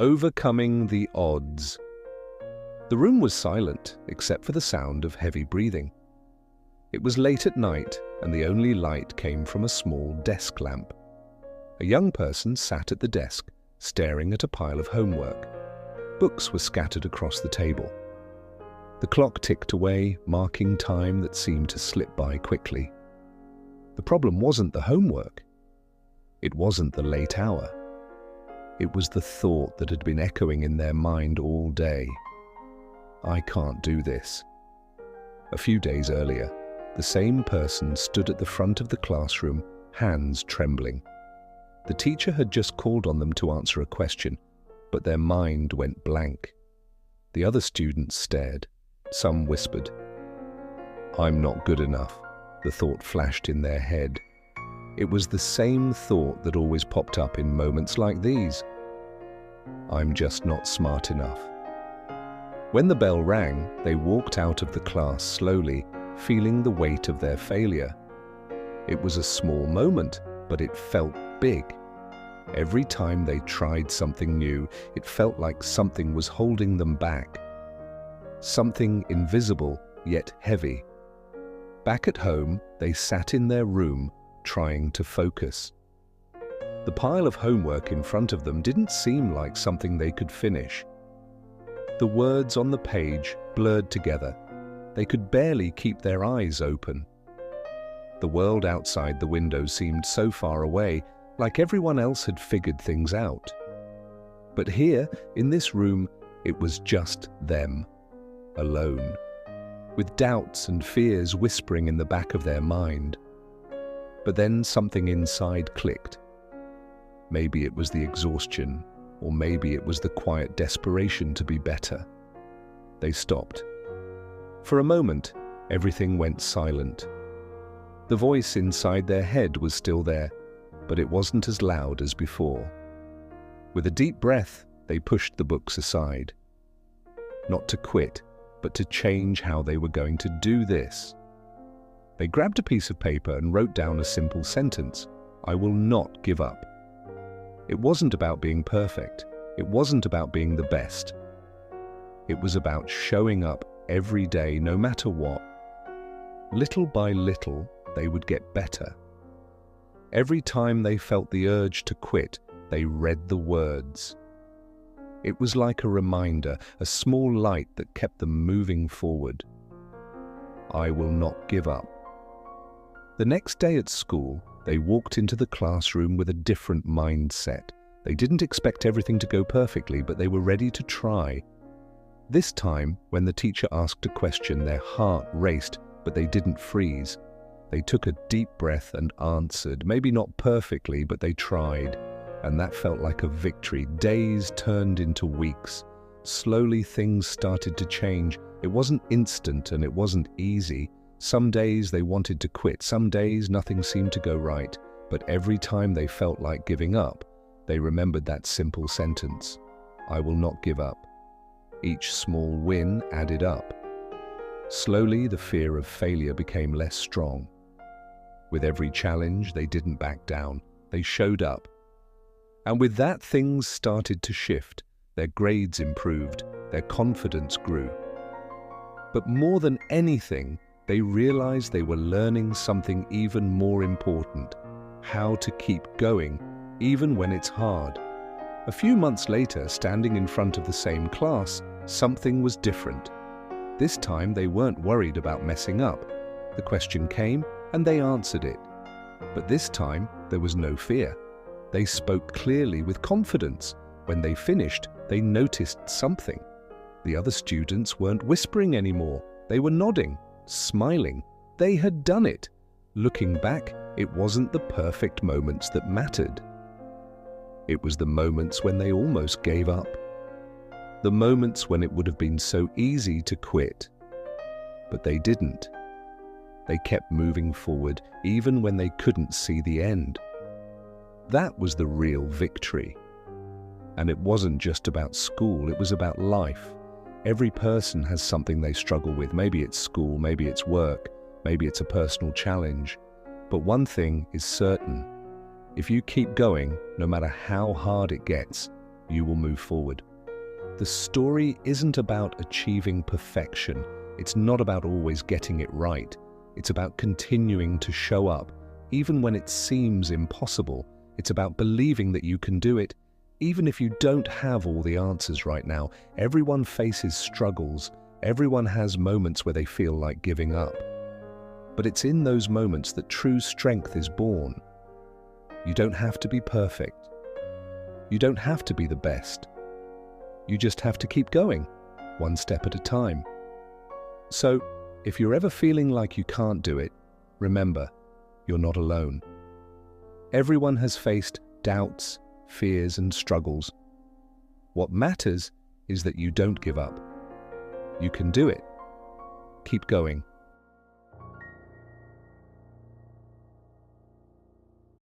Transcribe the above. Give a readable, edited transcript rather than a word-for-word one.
Overcoming the odds. The room was silent, except for the sound of heavy breathing. It was late at night, and the only light came from a small desk lamp. A young person sat at the desk, staring at a pile of homework. Books were scattered across the table. The clock ticked away, marking time that seemed to slip by quickly. The problem wasn't the homework. It wasn't the late hour. It was the thought that had been echoing in their mind all day. I can't do this. A few days earlier, the same person stood at the front of the classroom, hands trembling. The teacher had just called on them to answer a question, but their mind went blank. The other students stared. Some whispered. "I'm not good enough," the thought flashed in their head. It was the same thought that always popped up in moments like these. I'm just not smart enough. When the bell rang, they walked out of the class slowly, feeling the weight of their failure. It was a small moment, but it felt big. Every time they tried something new, it felt like something was holding them back. Something invisible, yet heavy. Back at home, they sat in their room, trying to focus. The pile of homework in front of them didn't seem like something they could finish. The words on the page blurred together. They could barely keep their eyes open. The world outside the window seemed so far away, like everyone else had figured things out. But here, in this room, it was just them, alone, with doubts and fears whispering in the back of their mind. But then something inside clicked. Maybe it was the exhaustion, or maybe it was the quiet desperation to be better. They stopped. For a moment, everything went silent. The voice inside their head was still there, but it wasn't as loud as before. With a deep breath, they pushed the books aside. Not to quit, but to change how they were going to do this. They grabbed a piece of paper and wrote down a simple sentence: "I will not give up." It wasn't about being perfect. It wasn't about being the best. It was about showing up every day, no matter what. Little by little, they would get better. Every time they felt the urge to quit, they read the words. It was like a reminder, a small light that kept them moving forward. I will not give up. The next day at school, they walked into the classroom with a different mindset. They didn't expect everything to go perfectly, but they were ready to try. This time, when the teacher asked a question, their heart raced, but they didn't freeze. They took a deep breath and answered, maybe not perfectly, but they tried. And that felt like a victory. Days turned into weeks. Slowly things started to change. It wasn't instant and it wasn't easy. Some days they wanted to quit. Some days nothing seemed to go right. But every time they felt like giving up, they remembered that simple sentence: I will not give up. Each small win added up. Slowly, the fear of failure became less strong. With every challenge, they didn't back down. They showed up. And with that, things started to shift. Their grades improved. Their confidence grew. But more than anything, they realized they were learning something even more important: how to keep going, even when it's hard. A few months later, standing in front of the same class, something was different. This time, they weren't worried about messing up. The question came, and they answered it. But this time, there was no fear. They spoke clearly with confidence. When they finished, they noticed something. The other students weren't whispering anymore. They were nodding, smiling. They had done it. Looking back, it wasn't the perfect moments that mattered. It was the moments when they almost gave up. The moments when it would have been so easy to quit. But they didn't. They kept moving forward, even when they couldn't see the end. That was the real victory. And it wasn't just about school, it was about life. Every person has something they struggle with. Maybe it's school, maybe it's work, maybe it's a personal challenge. But one thing is certain: if you keep going, no matter how hard it gets, you will move forward. The story isn't about achieving perfection. It's not about always getting it right. It's about continuing to show up, even when it seems impossible. It's about believing that you can do it, even if you don't have all the answers right now. Everyone faces struggles. Everyone has moments where they feel like giving up. But it's in those moments that true strength is born. You don't have to be perfect. You don't have to be the best. You just have to keep going, one step at a time. So, if you're ever feeling like you can't do it, remember, you're not alone. Everyone has faced doubts, fears, and struggles. What matters is that you don't give up. You can do it. Keep going.